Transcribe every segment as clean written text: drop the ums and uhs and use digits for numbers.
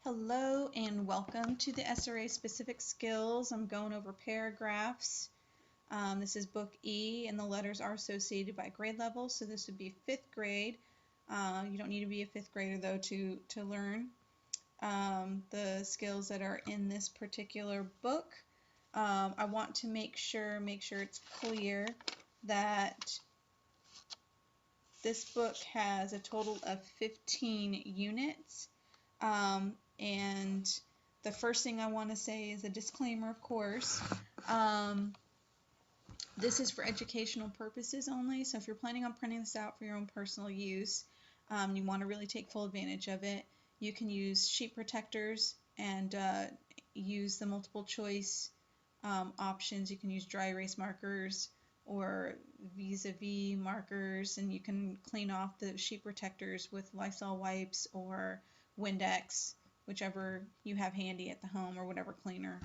Hello and welcome to the SRA specific skills. I'm going over paragraphs. This is book E and the letters are associated by grade level, so this would be 5th grade. You don't need to be a 5th grader though to learn the skills that are in this particular book. I want to make sure it's clear that this book has a total of 15 units. And the first thing I want to say is a disclaimer, of course. This is for educational purposes only, so if you're planning on printing this out for your own personal use, you want to really take full advantage of it, you can use sheet protectors and use the multiple choice options. You can use dry erase markers or vis-a-vis markers, and you can clean off the sheet protectors with Lysol wipes or Windex, whichever you have handy at the home, or whatever cleaner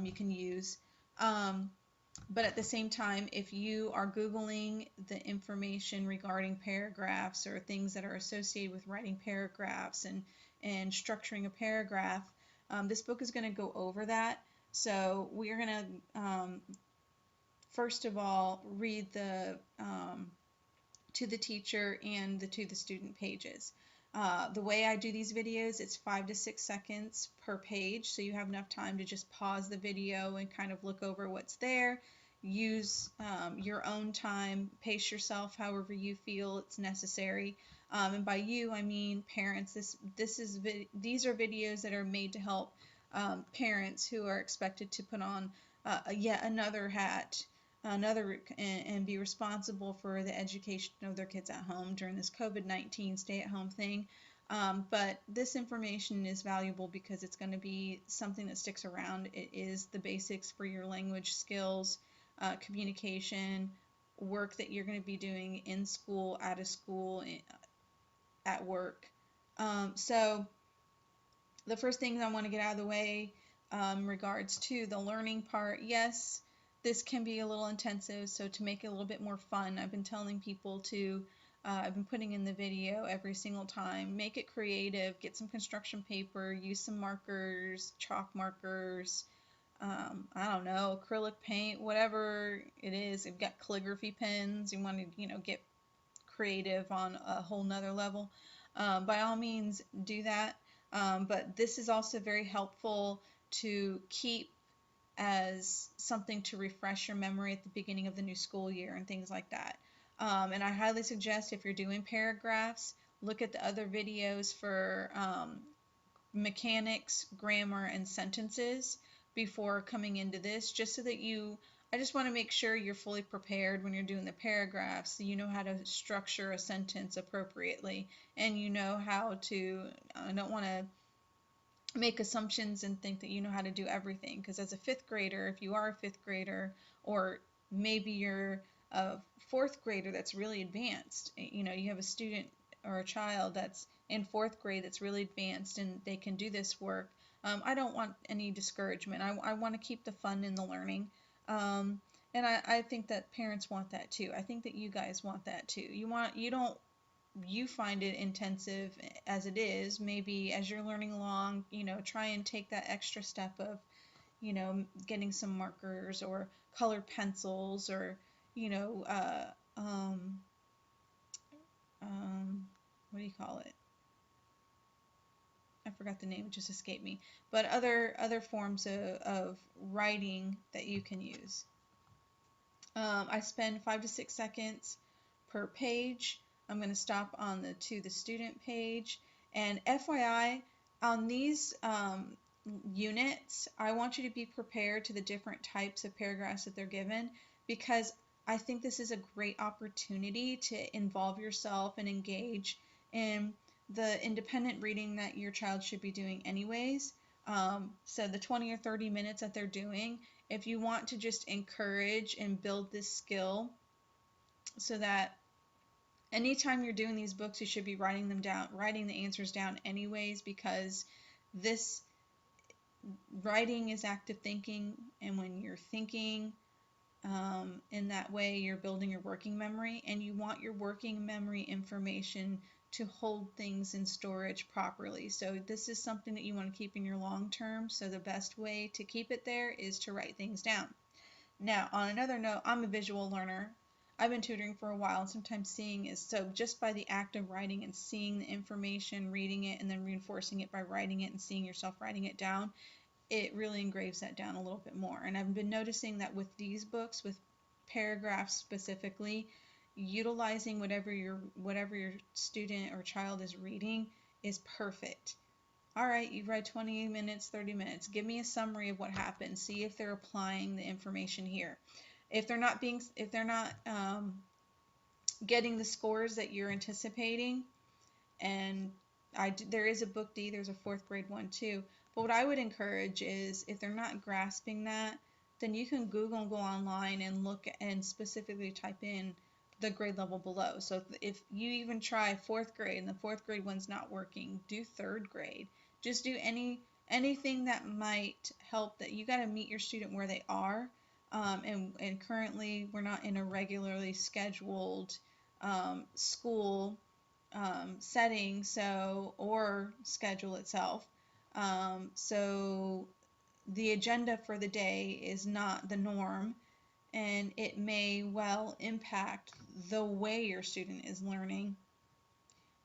you can use. But at the same time, if you are Googling the information regarding paragraphs or things that are associated with writing paragraphs and structuring a paragraph, this book is going to go over that. So we're going to first of all read the to the teacher and the to the student pages. The way I do these videos, it's 5 to 6 seconds per page, so you have enough time to just pause the video and kind of look over what's there. Use your own time, pace yourself however you feel it's necessary. And by you, I mean parents. These are videos that are made to help parents who are expected to put on yet another hat, and be responsible for the education of their kids at home during this COVID-19 stay-at-home thing. But this information is valuable because it's going to be something that sticks around. It is the basics for your language skills, communication, work that you're going to be doing in school, out of school, at work. So the first thing I want to get out of the way in regards to the learning part, yes, this can be a little intensive, so to make it a little bit more fun, I've been telling people to, I've been putting in the video every single time, make it creative, get some construction paper, use some markers, chalk markers, I don't know, acrylic paint, whatever it is. You've got calligraphy pens, you want to, get creative on a whole nother level. By all means, do that, but this is also very helpful to keep as something to refresh your memory at the beginning of the new school year and things like that. And I highly suggest, if you're doing paragraphs, look at the other videos for mechanics, grammar, and sentences before coming into this, just so that I just want to make sure you're fully prepared when you're doing the paragraphs, so you know how to structure a sentence appropriately, and you know how to, I don't want to make assumptions and think that you know how to do everything, because as a 5th grader, if you are a 5th grader, or maybe you're a 4th grader that's really advanced, you have a student or a child that's in 4th grade that's really advanced and they can do this work, I don't want any discouragement. I want to keep the fun in the learning, and I think that parents want that too. I think that you guys want that too. You find it intensive as it is. Maybe as you're learning along, try and take that extra step of, getting some markers or colored pencils, or, what do you call it? I forgot the name, it just escaped me. But other forms of writing that you can use. I spend 5 to 6 seconds per page. I'm going to stop on the to the student page. And FYI, on these units, I want you to be prepared to the different types of paragraphs that they're given, because I think this is a great opportunity to involve yourself and engage in the independent reading that your child should be doing anyways. So the 20 or 30 minutes that they're doing, if you want to just encourage and build this skill, so that anytime you're doing these books, you should be writing them down, writing the answers down anyways, because this writing is active thinking, and when you're thinking in that way, you're building your working memory, and you want your working memory information to hold things in storage properly. So this is something that you want to keep in your long term. So the best way to keep it there is to write things down. Now, on another note, I'm a visual learner. I've been tutoring for a while, and sometimes seeing is so just by the act of writing and seeing the information, reading it, and then reinforcing it by writing it and seeing yourself writing it down, it really engraves that down a little bit more. And I've been noticing that with these books, with paragraphs specifically, utilizing whatever your student or child is reading is perfect. All right, you've read 20 minutes, 30 minutes. Give me a summary of what happened. See if they're applying the information here. If they're not getting the scores that you're anticipating, and there is a book D, there's a fourth grade one too. But what I would encourage is if they're not grasping that, then you can Google and go online and look and specifically type in the grade level below. So if you even try fourth grade and the fourth grade one's not working, do third grade. Just do anything that might help. That you got to meet your student where they are. And currently we're not in a regularly scheduled school setting, or schedule itself. So the agenda for the day is not the norm, and it may well impact the way your student is learning,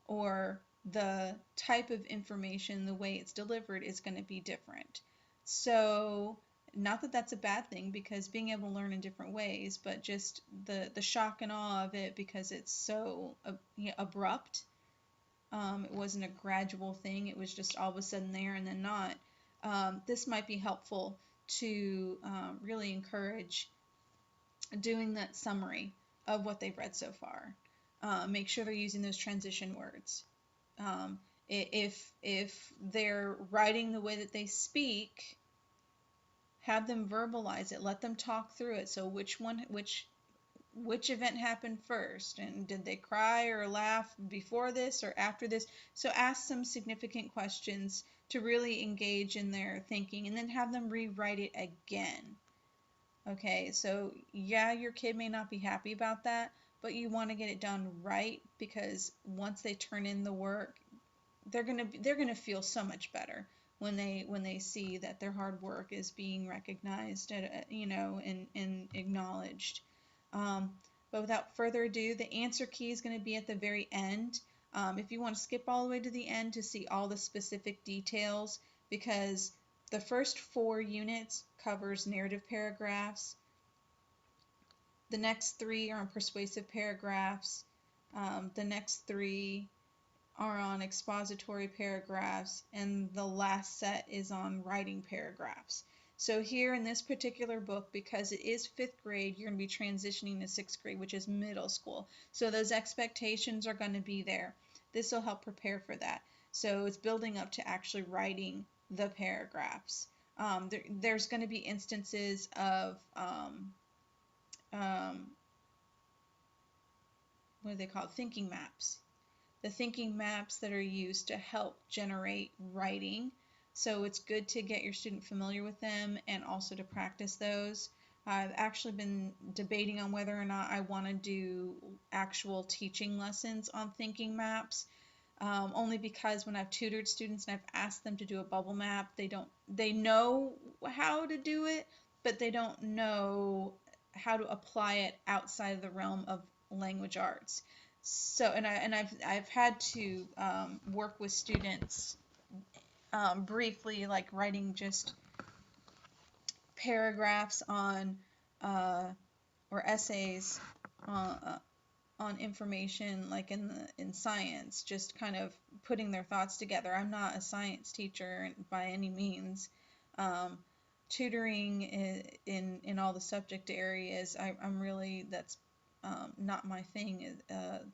or the type of information, the way it's delivered is going to be different. So not that that's a bad thing, because being able to learn in different ways, but just the shock and awe of it, because it's so abrupt. It wasn't a gradual thing. It was just all of a sudden there and then not. This might be helpful to really encourage doing that summary of what they've read so far. Make sure they're using those transition words. If they're writing the way that they speak, have them verbalize it. Let them talk through it. So which event happened first, and did they cry or laugh before this or after this? So ask some significant questions to really engage in their thinking, and then have them rewrite it again. Okay, so yeah, your kid may not be happy about that, but you want to get it done right, because once they turn in the work, they're gonna feel so much better when they see that their hard work is being recognized, and acknowledged. But without further ado, the answer key is going to be at the very end. If you want to skip all the way to the end to see all the specific details, because the first 4 units covers narrative paragraphs. The next 3 are on persuasive paragraphs. The next 3 are on expository paragraphs, and the last set is on writing paragraphs. So here in this particular book, because it is 5th grade, you're going to be transitioning to 6th grade, which is middle school. So those expectations are going to be there. This will help prepare for that. So it's building up to actually writing the paragraphs. There's going to be instances of what are they called? Thinking maps. The thinking maps that are used to help generate writing. So it's good to get your student familiar with them and also to practice those. I've actually been debating on whether or not I want to do actual teaching lessons on thinking maps, only because when I've tutored students and I've asked them to do a bubble map, they know how to do it, but they don't know how to apply it outside of the realm of language arts. So, and I've had to work with students briefly, like writing just paragraphs on or essays on information, like in science, just kind of putting their thoughts together. I'm not a science teacher by any means. Tutoring in all the subject areas, I'm really, that's not my thing,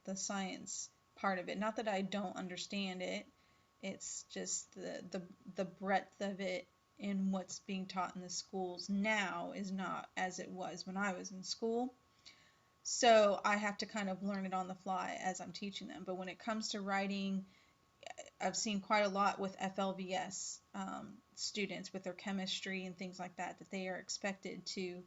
the science part of it. Not that I don't understand it, it's just the breadth of it in what's being taught in the schools now is not as it was when I was in school. So I have to kind of learn it on the fly as I'm teaching them. But when it comes to writing, I've seen quite a lot with FLVS students with their chemistry and things like that, that they are expected to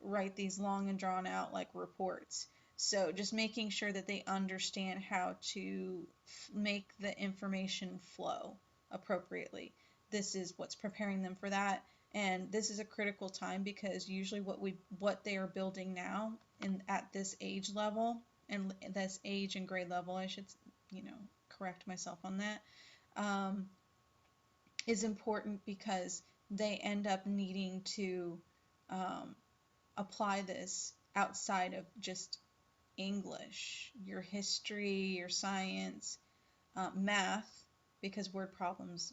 write these long and drawn out like reports. So just making sure that they understand how to make the information flow appropriately. This is what's preparing them for that. And this is a critical time because usually what they are building now in at this age level and this age and grade level, I should correct myself on that, um, is important because they end up needing to um, apply this outside of just English, your history, your science, math, because word problems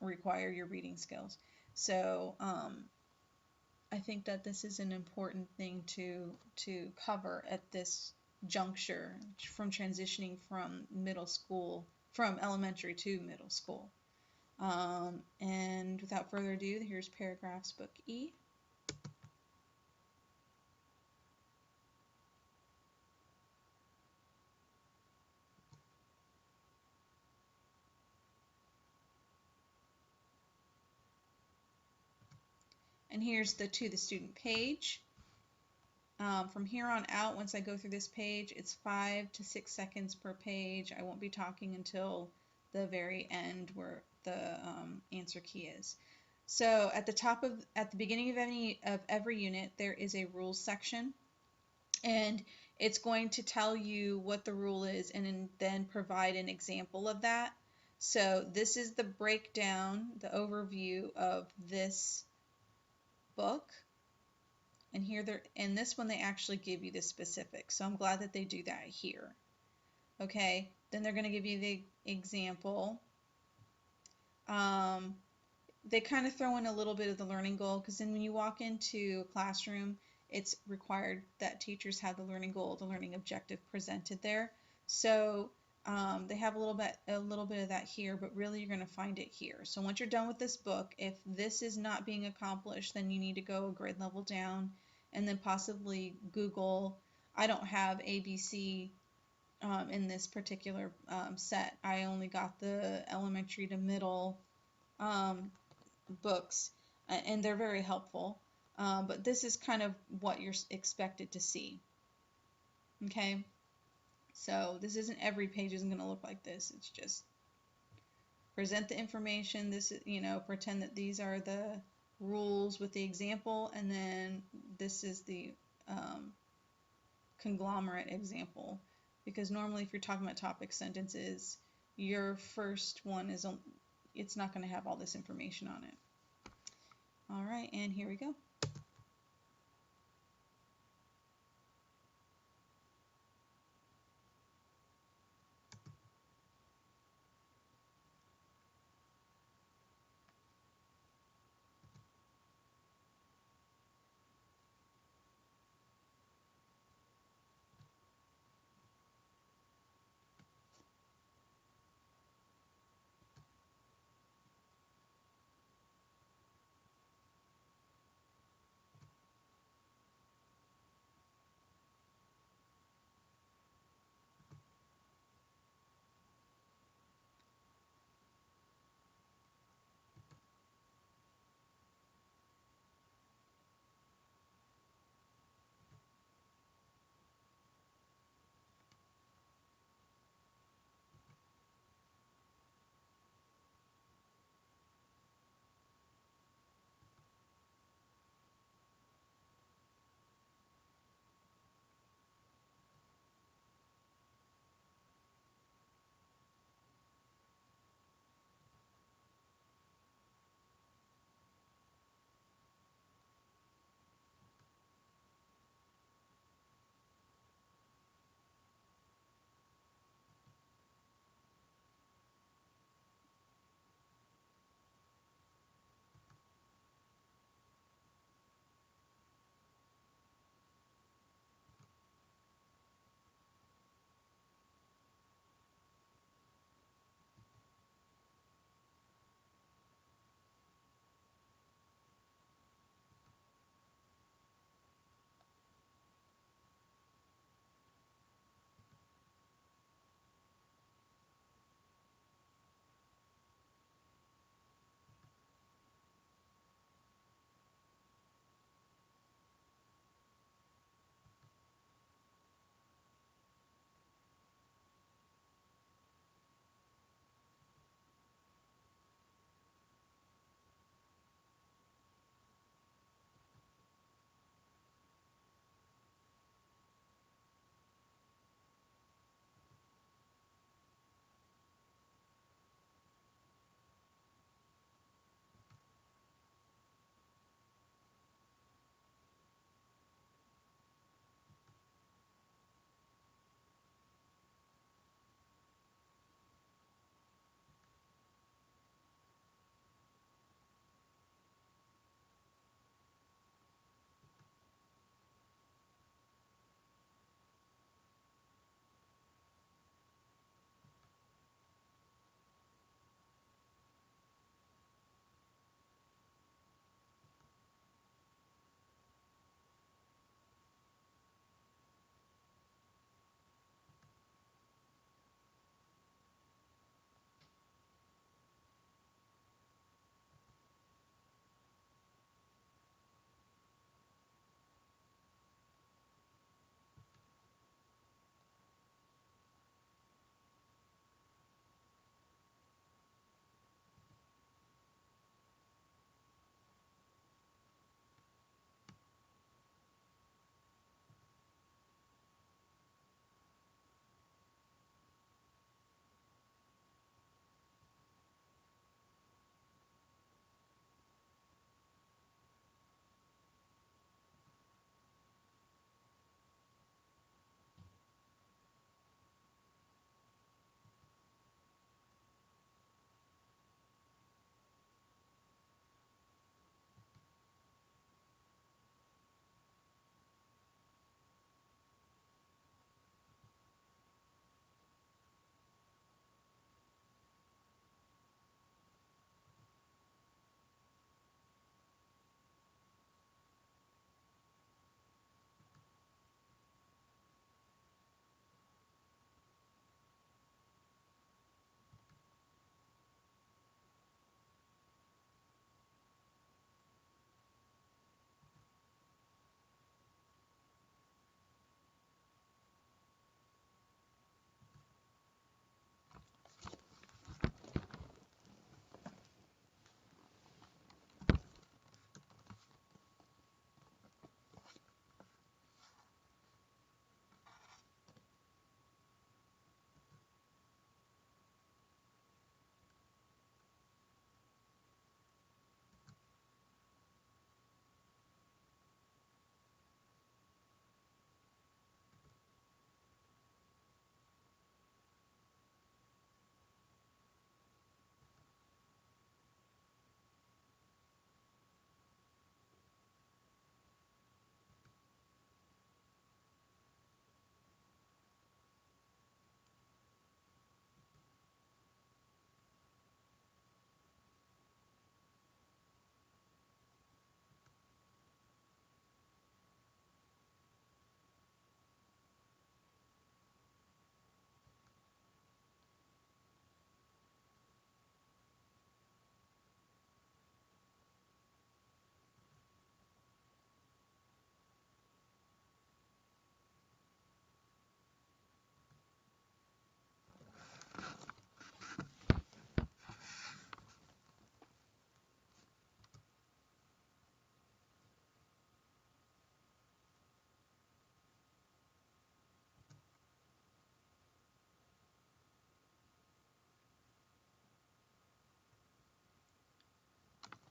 require your reading skills. So I think that this is an important thing to cover at this juncture from transitioning from elementary to middle school. And without further ado, here's paragraphs book E. And here's the to the student page. From here on out, once I go through this page, it's 5 to 6 seconds per page. I won't be talking until the very end where the answer key is. So at the beginning of every unit, there is a rules section, and it's going to tell you what the rule is and then provide an example of that. So this is the breakdown, the overview of this book. And here in this one they actually give you the specifics. So I'm glad that they do that here. Okay, then they're going to give you the example. They kind of throw in a little bit of the learning goal, because then when you walk into a classroom, it's required that teachers have the learning goal, the learning objective presented there. So they have a little bit of that here, but really you're going to find it here. So once you're done with this book, if this is not being accomplished, then you need to go a grade level down and then possibly Google. I don't have ABC in this particular set. I only got the elementary to middle books, and they're very helpful. But this is kind of what you're expected to see. Okay, so this isn't every page isn't going to look like this. It's just present the information. This is, pretend that these are the rules with the example, and then this is the conglomerate example. Because normally, if you're talking about topic sentences, your first one it's not going to have all this information on it. All right, and here we go.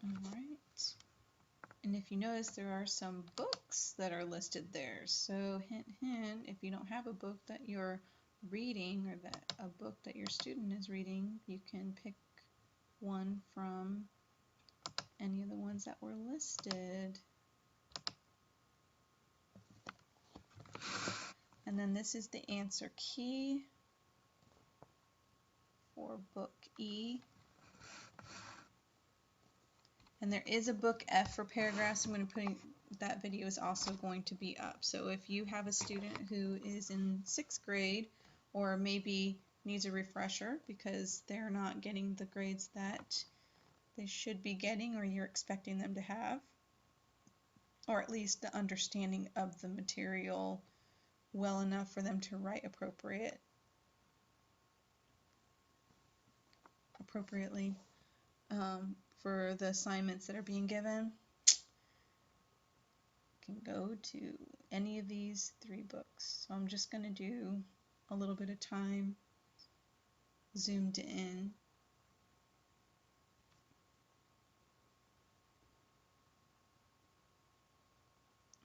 Alright. And if you notice, there are some books that are listed there. So hint, hint, if you don't have a book that you're reading or that a book that your student is reading, you can pick one from any of the ones that were listed. And then this is the answer key for book E. And there is a book F for paragraphs. I'm going to put that video is also going to be up. So if you have a student who is in 6th grade or maybe needs a refresher because they're not getting the grades that they should be getting or you're expecting them to have, or at least the understanding of the material well enough for them to write appropriately for the assignments that are being given, can go to any of these 3 books. So I'm just going to do a little bit of time zoomed in.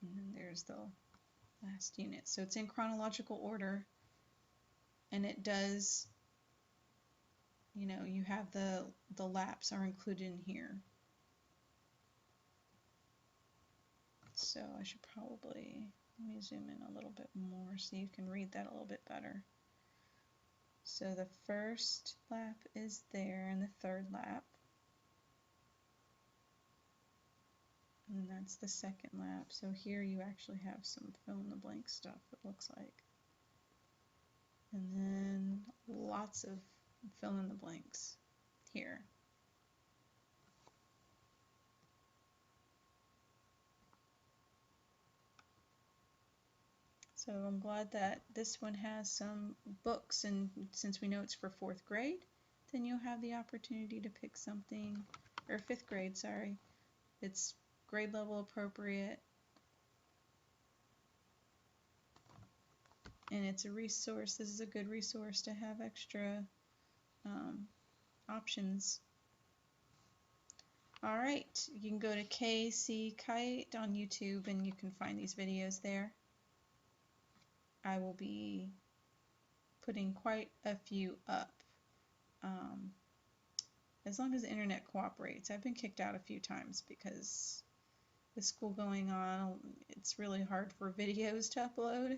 And then there's the last unit. So it's in chronological order, and it does, you know, you have the laps are included in here. So I should probably, let me zoom in a little bit more so you can read that a little bit better. So the first lap is there and the third lap. And then that's the second lap. So here you actually have some fill in the blank stuff, it looks like. And then lots of fill in the blanks here. So I'm glad that this one has some books, and since we know it's for 4th grade, then you'll have the opportunity to pick something, or 5th grade, sorry. It's grade level appropriate, and it's a resource. This is a good resource to have extra options. Alright, you can go to KC Kite on YouTube and you can find these videos there. I will be putting quite a few up. As long as the internet cooperates. I've been kicked out a few times because with school going on, it's really hard for videos to upload.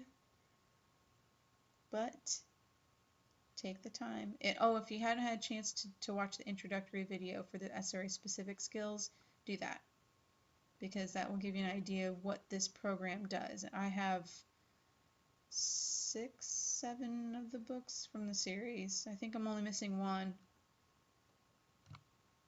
But take the time. If you hadn't had a chance to watch the introductory video for the SRA specific skills, do that, because that will give you an idea of what this program does. I have 6, 7 of the books from the series. I think I'm only missing one.